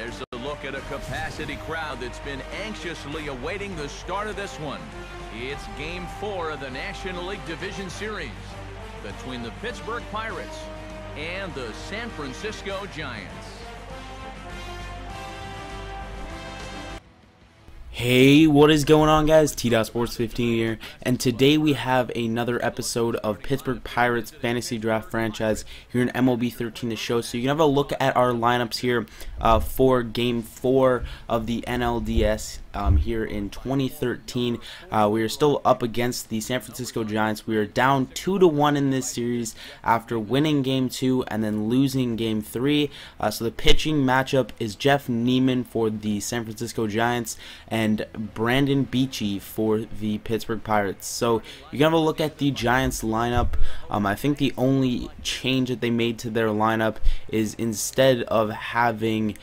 There's a look at a capacity crowd that's been anxiously awaiting the start of this one. It's Game 4 of the National League Division Series between the Pittsburgh Pirates and the San Francisco Giants. Hey, what is going on, guys? T.Sports 15 here, and today we have another episode of Pittsburgh Pirates Fantasy Draft Franchise here in MLB 13 to show. So you can have a look at our lineups here for Game 4 of the NLDS here in 2013. We are still up against the San Francisco Giants. We are down 2-1 in this series after winning Game 2 and then losing Game 3. So the pitching matchup is Jeff Neiman for the San Francisco Giants and Brandon Beachy for the Pittsburgh Pirates. So you can have a look at the Giants lineup. I think the only change that they made to their lineup is instead of having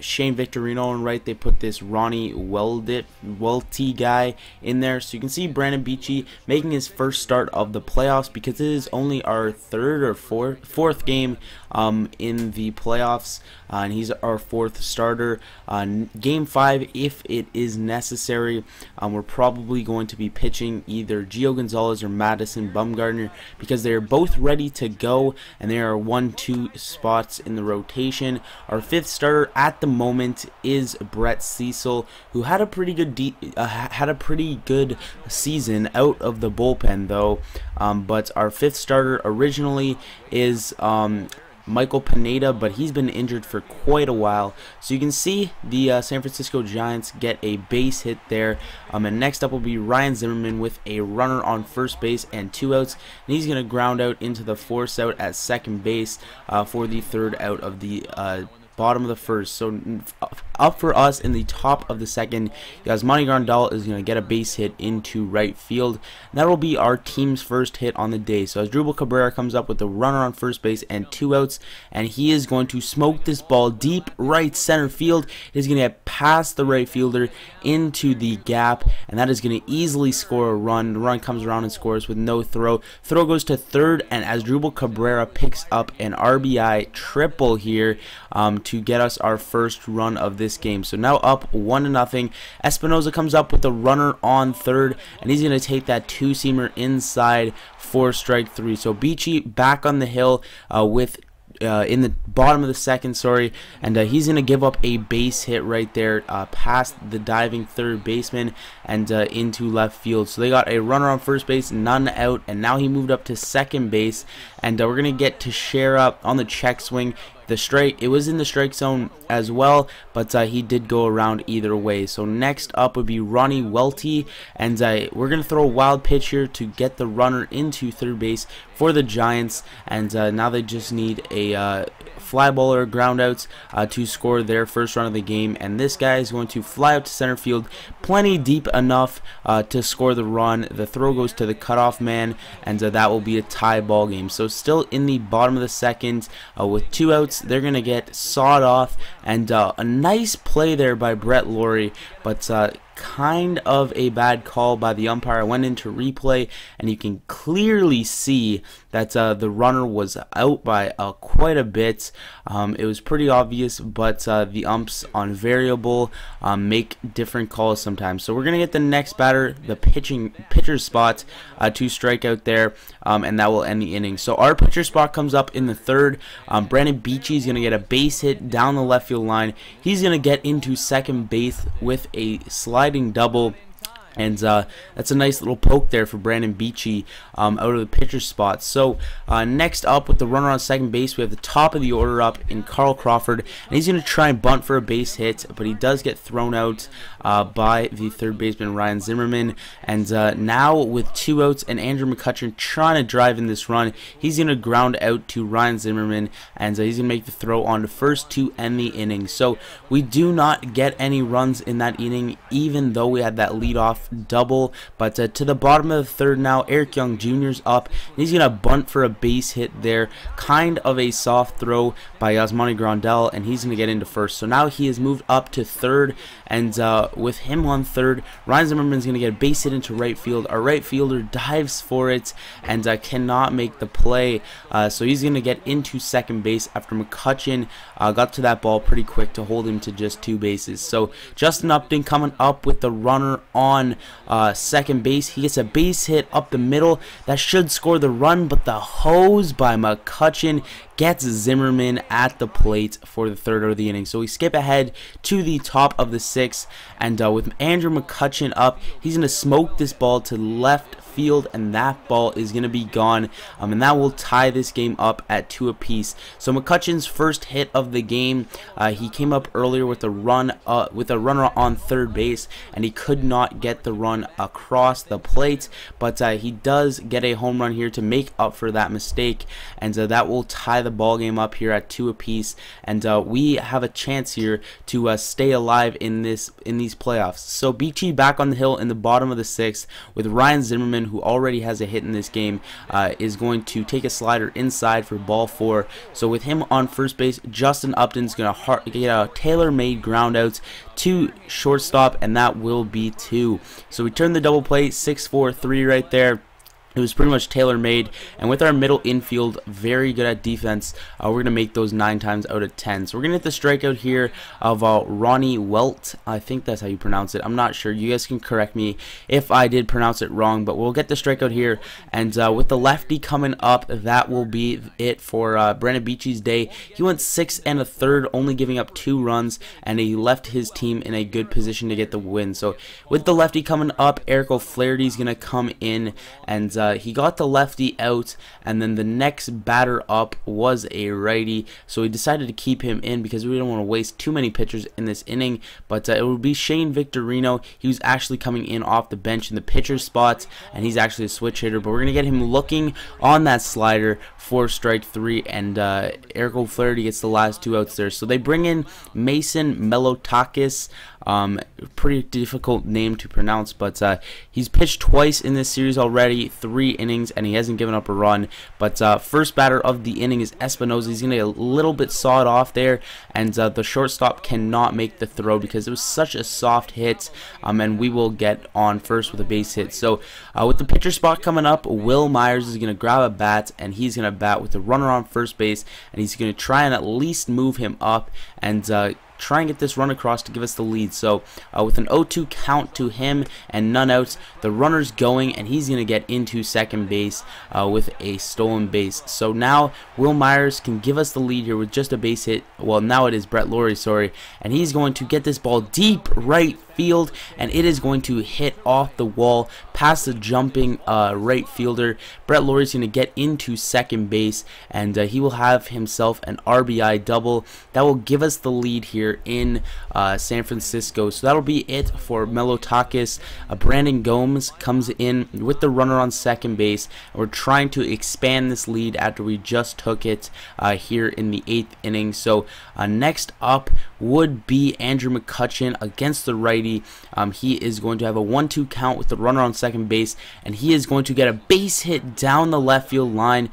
Shane Victorino on right, they put this Ronnie Welty guy in there. So you can see Brandon Beachy making his first start of the playoffs because it is only our third or fourth game in the playoffs, and he's our fourth starter. Game 5, if it is necessary, we're probably going to be pitching either Gio Gonzalez or Madison Bumgarner because they are both ready to go, and there are 1-2 spots in the rotation. Our fifth starter at the moment is Brett Cecil, who had a pretty good season out of the bullpen though. But our fifth starter originally is Michael Pineda, but he's been injured for quite a while. So you can see the San Francisco Giants get a base hit there. And next up will be Ryan Zimmerman with a runner on first base and 2 outs. And he's going to ground out into the force out at second base for the third out of the bottom of the first. So up for us in the top of the second, Yasmani Grandal is going to get a base hit into right field. And that will be our team's first hit on the day. So Asdrubal Cabrera comes up with a runner on first base and 2 outs, and he is going to smoke this ball deep right center field. It is going to get past the right fielder into the gap, and that is going to easily score a run. The run comes around and scores with no throw. Throw goes to third, and Asdrubal Cabrera picks up an RBI triple here to get us our first run of this game. So now up 1-0. Espinosa comes up with a runner on third, and he's going to take that two-seamer inside for strike 3. So Beachy back on the hill with in the bottom of the second, and he's going to give up a base hit right there past the diving third baseman and into left field. So they got a runner on first base, none out, and now he moved up to second base, and we're going to get to share up on the check swing. The strike, it was in the strike zone as well, but he did go around either way. So next up would be Ronnie Welty, and we're going to throw a wild pitch here to get the runner into third base for the Giants, and now they just need a fly ball or ground outs to score their first run of the game, and this guy is going to fly out to center field plenty deep enough to score the run. The throw goes to the cutoff man, and that will be a tie ball game. So still in the bottom of the second with 2 outs, they're going to get sawed off, and a nice play there by Brett Lawrie, but kind of a bad call by the umpire. I went into replay, and you can clearly see that the runner was out by quite a bit. It was pretty obvious, but the umps on variable make different calls sometimes. So we're going to get the next batter, the pitcher spot, to strike out there, and that will end the inning. So our pitcher spot comes up in the third. Brandon Beachy is going to get a base hit down the left field line. He's going to get into second base with a sliding double, and that's a nice little poke there for Brandon Beachy out of the pitcher spot. So next up with the runner on second base, we have the top of the order up in Carl Crawford, and he's going to try and bunt for a base hit, but he does get thrown out by the third baseman Ryan Zimmerman. And now with 2 outs and Andrew McCutcheon trying to drive in this run, he's going to ground out to Ryan Zimmerman, and he's going to make the throw on to first to end the inning. So we do not get any runs in that inning, even though we had that lead off leadoff double. But to the bottom of the third now, Eric Young Jr.'s up. And he's going to bunt for a base hit there. Kind of a soft throw by Yasmani Grandal, and he's going to get into first. So now he has moved up to third, and with him on third, Ryan Zimmerman's going to get a base hit into right field. Our right fielder dives for it and cannot make the play. So he's going to get into second base after McCutchen got to that ball pretty quick to hold him to just 2 bases. So Justin Upton coming up with the runner on second base. He gets a base hit up the middle that should score the run, but the hose by McCutchen gets Zimmerman at the plate for the third of the inning. So we skip ahead to the top of the 6th, and with Andrew McCutchen up, he's going to smoke this ball to left field, and that ball is going to be gone, and that will tie this game up at 2 apiece. So McCutchen's first hit of the game, he came up earlier with a run with a runner on third base, and he could not get the run across the plate, but he does get a home run here to make up for that mistake, and that will tie the ball game up here at 2 apiece, and we have a chance here to stay alive in these playoffs. So Beachy back on the hill in the bottom of the 6th with Ryan Zimmerman, who already has a hit in this game, is going to take a slider inside for ball 4. So with him on first base, Justin Upton's going to get a tailor-made ground out to shortstop, and that will be 2. So we turn the double play, 6-4-3 right there. It was pretty much tailor-made, and with our middle infield very good at defense, we're going to make those 9 times out of 10. So we're going to hit the strikeout here of Ronnie Welt. I think that's how you pronounce it. I'm not sure. You guys can correct me if I did pronounce it wrong, but we'll get the strikeout here. And with the lefty coming up, that will be it for Brandon Beachy's day. He went 6 1/3, only giving up 2 runs, and he left his team in a good position to get the win. So with the lefty coming up, Eric O'Flaherty is going to come in, and he got the lefty out, and then the next batter up was a righty, so he decided to keep him in because we don't want to waste too many pitchers in this inning. But it would be Shane Victorino. He was actually coming in off the bench in the pitcher spot, and he's actually a switch hitter, but we're going to get him looking on that slider for strike 3, and Eric O'Flaherty gets the last 2 outs there. So they bring in Mason Melotakis. Pretty difficult name to pronounce, but he's pitched twice in this series already, 3 innings, and he hasn't given up a run. But first batter of the inning is Espinosa. He's going to get a little bit sawed off there, and the shortstop cannot make the throw because it was such a soft hit, and we will get on first with a base hit. So with the pitcher spot coming up, Will Myers is going to grab a bat, and he's going to bat with the runner on first base, and he's going to try and at least move him up and try and get this run across to give us the lead. So with an 0-2 count to him and none outs, the runner's going, and he's going to get into second base with a stolen base. So now Will Myers can give us the lead here with just a base hit. Well, now it is Brett Lawrie, sorry, and he's going to get this ball deep right field, and it is going to hit off the wall past the jumping right fielder. Brett Laurie's going to get into second base, and he will have himself an RBI double that will give us the lead here in San Francisco. So that'll be it for Melotakis. Brandon Gomes comes in with the runner on second base, and we're trying to expand this lead after we just took it here in the 8th inning. So next up would be Andrew McCutchen against the righty. He is going to have a 1-2 count with the runner on second base, and he is going to get a base hit down the left field line.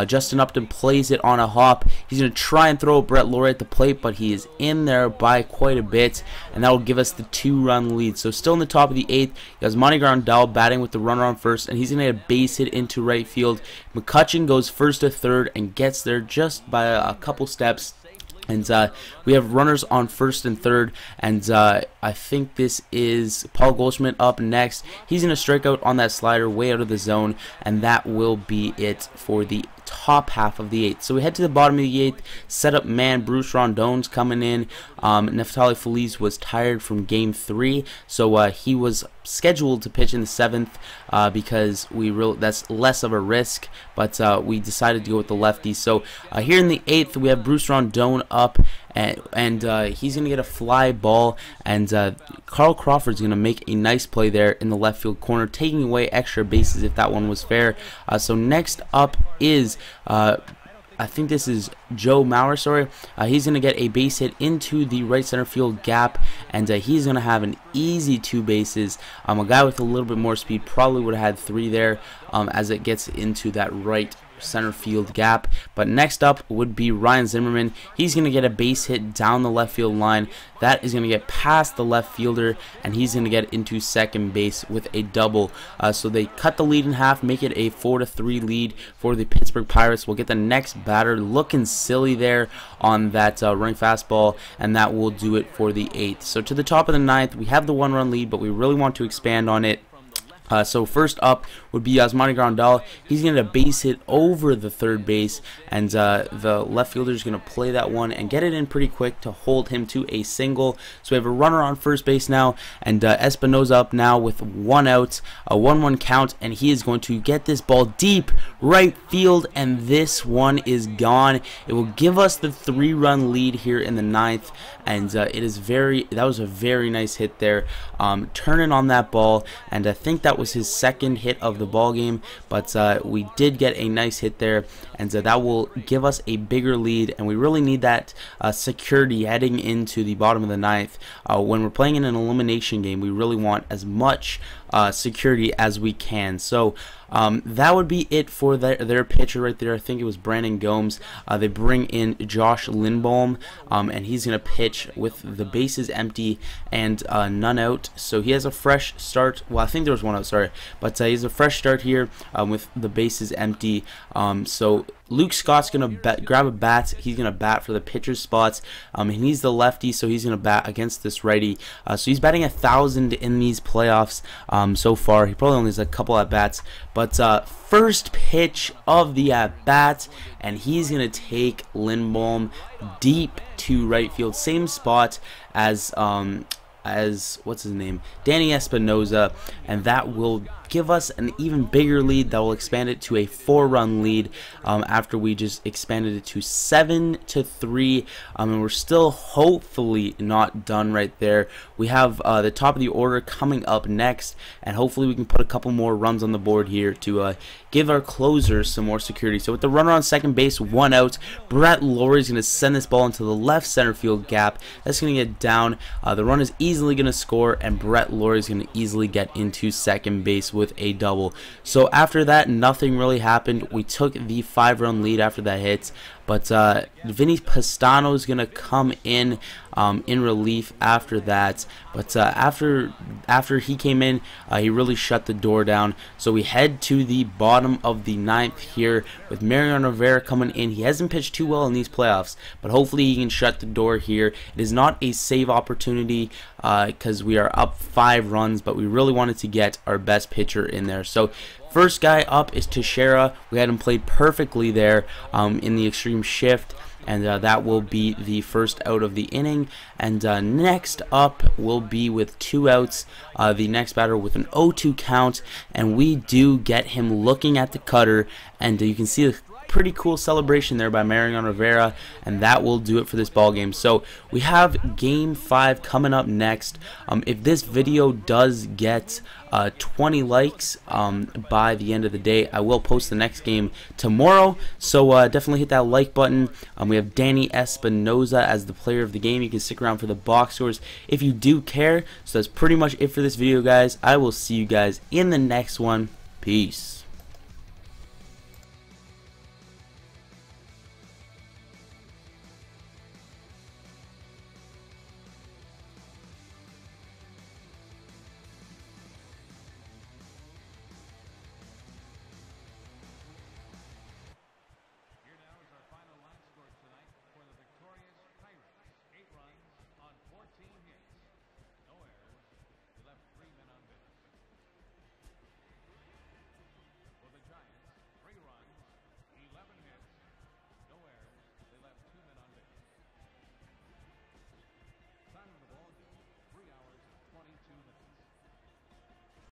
Justin Upton plays it on a hop. He's going to try and throw Brett Lawrie at the plate, but he is in there by quite a bit, and that will give us the 2-run lead. So still in the top of the 8th, Yasmani Grandal batting with the runner on first, and he's going to get a base hit into right field. McCutchen goes first to third and gets there just by a couple steps. And we have runners on first and third, and I think this is Paul Goldschmidt up next. He's going to strike out on that slider way out of the zone, and that will be it for the top half of the 8th. So we head to the bottom of the 8th. Setup man Bruce Rondone's coming in. Neftali Feliz was tired from game 3, so he was scheduled to pitch in the 7th because that's less of a risk, but we decided to go with the lefty. So here in the 8th, we have Bruce Rondone up, and he's going to get a fly ball, and Carl Crawford's going to make a nice play there in the left field corner, taking away extra bases if that one was fair. So next up is I think this is Joe Mauer, sorry. He's going to get a base hit into the right center field gap, and he's going to have an easy 2 bases. A guy with a little bit more speed probably would have had 3 there as it gets into that right center field gap. But next up would be Ryan Zimmerman. He's going to get a base hit down the left field line. That is going to get past the left fielder, and he's going to get into second base with a double. So they cut the lead in half, make it a 4-3 lead for the Pittsburgh Pirates. We'll get the next batter looking silly there on that running fastball, and that will do it for the 8th. So to the top of the 9th, we have the 1-run lead, but we really want to expand on it. So first up would be Yasmani Grandal. He's going to base hit over the third base, and the left fielder is going to play that one and get it in pretty quick to hold him to a single. So we have a runner on first base now, and Espinoza up now with 1 out, a 1-1 count, and he is going to get this ball deep right field, and this one is gone. It will give us the 3-run lead here in the 9th, and that was a very nice hit there, turning on that ball, and I think that was his second hit of the ball game, but we did get a nice hit there, and that will give us a bigger lead, and we really need that security heading into the bottom of the 9th. When we're playing in an elimination game, we really want as much security as we can. So that would be it for their pitcher right there. I think it was Brandon Gomes. They bring in Josh Lindblom, and he's going to pitch with the bases empty and none out. So he has a fresh start. Well, I think there was 1 out, sorry. But he has a fresh start here with the bases empty. So Luke Scott's going to grab a bat. He's going to bat for the pitcher's spots. And he's the lefty, so he's going to bat against this righty. So he's batting 1,000 in these playoffs so far. He probably only has a couple at bats. But first pitch of the at bat, and he's going to take Lindblom deep to right field. Same spot as what's his name, Danny Espinoza, and that will give us an even bigger lead. That will expand it to a 4-run lead after we just expanded it to 7-3, and we're still hopefully not done right there. We have the top of the order coming up next, and hopefully we can put a couple more runs on the board here to give our closers some more security. So with the runner on second base, 1 out, Brett Lawrie is going to send this ball into the left center field gap. That's going to get down. The run is easily going to score, and Brett Lawrie is going to easily get into second base with a double. So after that, nothing really happened. We took the 5-run lead after that hit, but Vinny Pastano is going to come in relief after that. But after he came in, he really shut the door down. So we head to the bottom of the 9th here with Mariano Rivera coming in. He hasn't pitched too well in these playoffs, but hopefully he can shut the door here. It is not a save opportunity because we are up 5 runs, but we really wanted to get our best pitcher in there. So first guy up is Teixeira. We had him played perfectly there in the extreme shift, and that will be the first out of the inning. And next up will be with 2 outs, the next batter with an 0-2 count, and we do get him looking at the cutter, and you can see the pretty cool celebration there by Mariano Rivera, and that will do it for this ball game. So we have game 5 coming up next. If this video does get 20 likes by the end of the day, I will post the next game tomorrow, so definitely hit that like button. We have Danny Espinoza as the player of the game. You can stick around for the box scores if you do care. So that's pretty much it for this video, guys. I will see you guys in the next one. Peace.